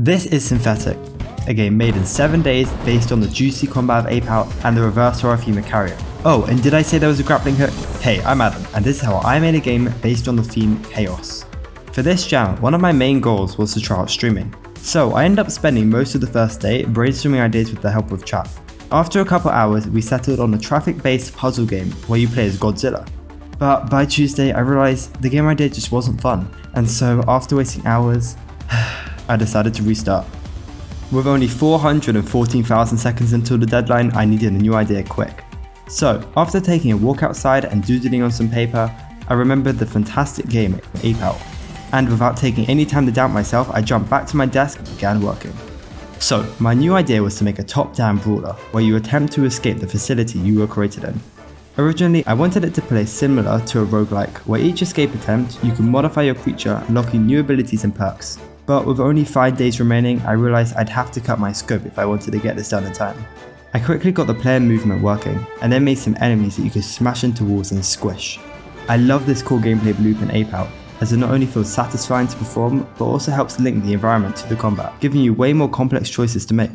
This is Synthetic, a game made in 7 days based on the juicy combat of Ape Out and the reverse horror theme of Carrier. Oh, and did I say there was a grappling hook? Hey, I'm Adam, and this is how I made a game based on the theme Chaos. For this jam, one of my main goals was to try out streaming. So I ended up spending most of the first day brainstorming ideas with the help of chat. After a couple hours, we settled on a traffic-based puzzle game where you play as Godzilla. But by Tuesday, I realised the game idea just wasn't fun, and so after wasting hours, I decided to restart. With only 414,000 seconds until the deadline, I needed a new idea quick. So, after taking a walk outside and doodling on some paper, I remembered the fantastic game Ape Out. And without taking any time to doubt myself, I jumped back to my desk and began working. So, my new idea was to make a top-down brawler, where you attempt to escape the facility you were created in. Originally, I wanted it to play similar to a roguelike, where each escape attempt, you can modify your creature, unlocking new abilities and perks. But with only 5 days remaining, I realised I'd have to cut my scope if I wanted to get this done in time. I quickly got the player movement working, and then made some enemies that you could smash into walls and squish. I love this core gameplay loop in Ape Out, as it not only feels satisfying to perform, but also helps link the environment to the combat, giving you way more complex choices to make.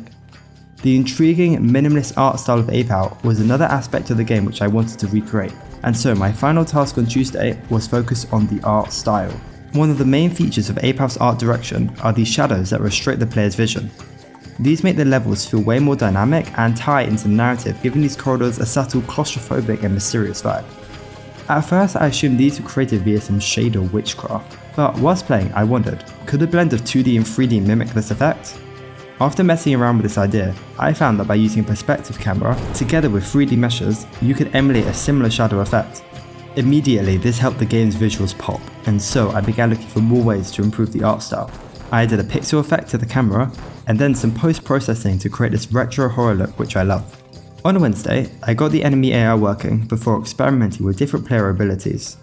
The intriguing, minimalist art style of Ape Out was another aspect of the game which I wanted to recreate, and so my final task on Tuesday was focused on the art style. One of the main features of Ape Out's art direction are these shadows that restrict the player's vision. These make the levels feel way more dynamic and tie into the narrative, giving these corridors a subtle claustrophobic and mysterious vibe. At first I assumed these were created via some shader witchcraft, but whilst playing I wondered, could a blend of 2D and 3D mimic this effect? After messing around with this idea, I found that by using a perspective camera, together with 3D meshes, you could emulate a similar shadow effect. Immediately this helped the game's visuals pop, and so I began looking for more ways to improve the art style. I added a pixel effect to the camera, and then some post-processing to create this retro horror look which I love. On Wednesday, I got the enemy AI working before experimenting with different player abilities.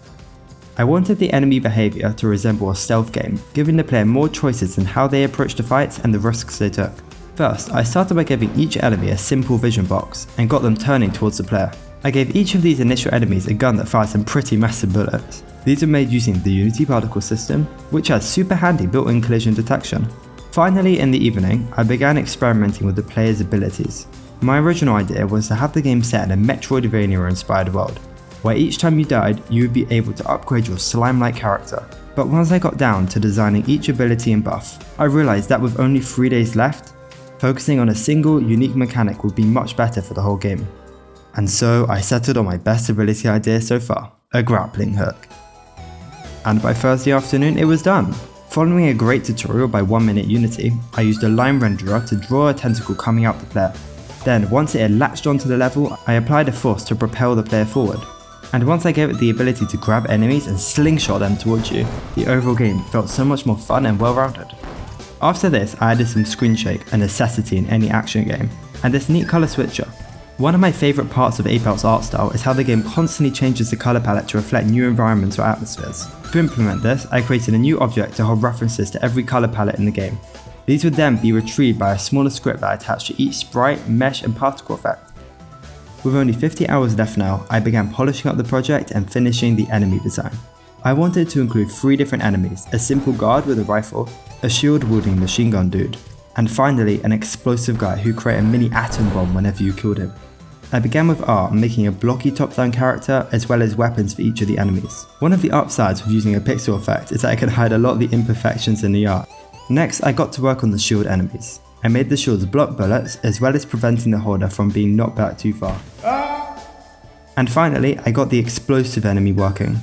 I wanted the enemy behaviour to resemble a stealth game, giving the player more choices in how they approach the fights and the risks they took. First, I started by giving each enemy a simple vision box, and got them turning towards the player. I gave each of these initial enemies a gun that fires some pretty massive bullets. These are made using the Unity particle system, which has super handy built-in collision detection. Finally, in the evening, I began experimenting with the player's abilities. My original idea was to have the game set in a Metroidvania-inspired world, where each time you died, you would be able to upgrade your slime-like character. But once I got down to designing each ability and buff, I realised that with only 3 days left, focusing on a single, unique mechanic would be much better for the whole game. And so I settled on my best ability idea so far, a grappling hook. And by Thursday afternoon it was done. Following a great tutorial by 1 Minute Unity, I used a line renderer to draw a tentacle coming out the player. Then once it had latched onto the level, I applied a force to propel the player forward. And once I gave it the ability to grab enemies and slingshot them towards you, the overall game felt so much more fun and well-rounded. After this, I added some Screenshake, a necessity in any action game, and this neat colour switcher. One of my favourite parts of Ape Out's art style is how the game constantly changes the colour palette to reflect new environments or atmospheres. To implement this, I created a new object to hold references to every colour palette in the game. These would then be retrieved by a smaller script that I attached to each sprite, mesh and particle effect. With only 50 hours left now, I began polishing up the project and finishing the enemy design. I wanted to include 3 different enemies, a simple guard with a rifle, a shield wielding machine gun dude, and finally an explosive guy who created a mini atom bomb whenever you killed him. I began with art, making a blocky top-down character as well as weapons for each of the enemies. One of the upsides of using a pixel effect is that I can hide a lot of the imperfections in the art. Next, I got to work on the shield enemies. I made the shields block bullets as well as preventing the holder from being knocked back too far. And finally, I got the explosive enemy working.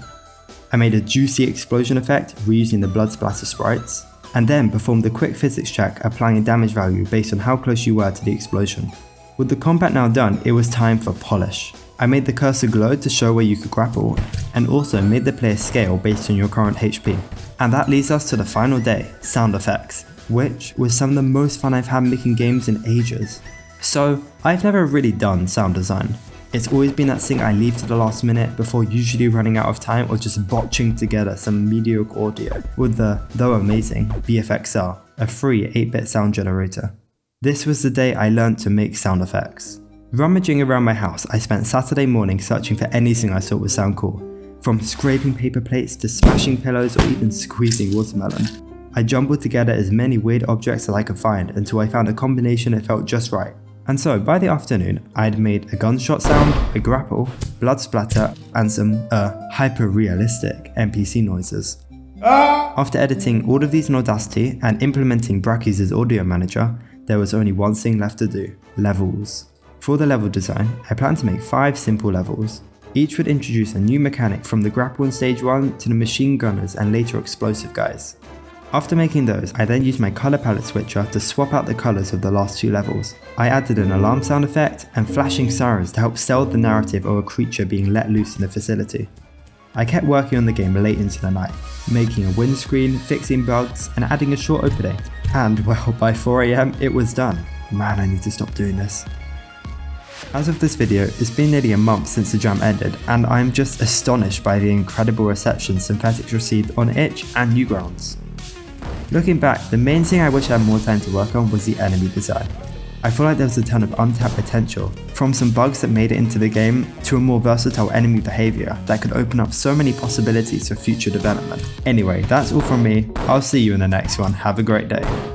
I made a juicy explosion effect reusing the blood splatter sprites, and then performed a quick physics check applying a damage value based on how close you were to the explosion. With the combat now done, it was time for polish. I made the cursor glow to show where you could grapple, and also made the player scale based on your current HP. And that leads us to the final day, sound effects, which was some of the most fun I've had making games in ages. So, I've never really done sound design. It's always been that thing I leave to the last minute before usually running out of time or just botching together some mediocre audio with the, though amazing, BFXR, a free 8-bit sound generator. This was the day I learned to make sound effects. Rummaging around my house, I spent Saturday morning searching for anything I thought would sound cool, from scraping paper plates to smashing pillows or even squeezing watermelon. I jumbled together as many weird objects as I could find until I found a combination that felt just right. And so, by the afternoon, I'd made a gunshot sound, a grapple, blood splatter, and some, hyper-realistic NPC noises. After editing all of these in Audacity and implementing Brackeys' audio manager, there was only one thing left to do: levels. For the level design, I plan to make 5 simple levels. Each would introduce a new mechanic from the grapple in stage 1 to the machine gunners and later explosive guys. After making those, I then used my colour palette switcher to swap out the colours of the last 2 levels. I added an alarm sound effect and flashing sirens to help sell the narrative of a creature being let loose in the facility. I kept working on the game late into the night, making a windscreen, fixing bugs, and adding a short opening. And well, by 4 AM it was done. Man, I need to stop doing this. As of this video, it's been nearly a month since the jam ended, and I'm just astonished by the incredible reception Synthetics received on itch and Newgrounds. Looking back, the main thing I wish I had more time to work on was the enemy design. I feel like there was a ton of untapped potential, from some bugs that made it into the game to a more versatile enemy behaviour that could open up so many possibilities for future development. Anyway, that's all from me. I'll see you in the next one. Have a great day.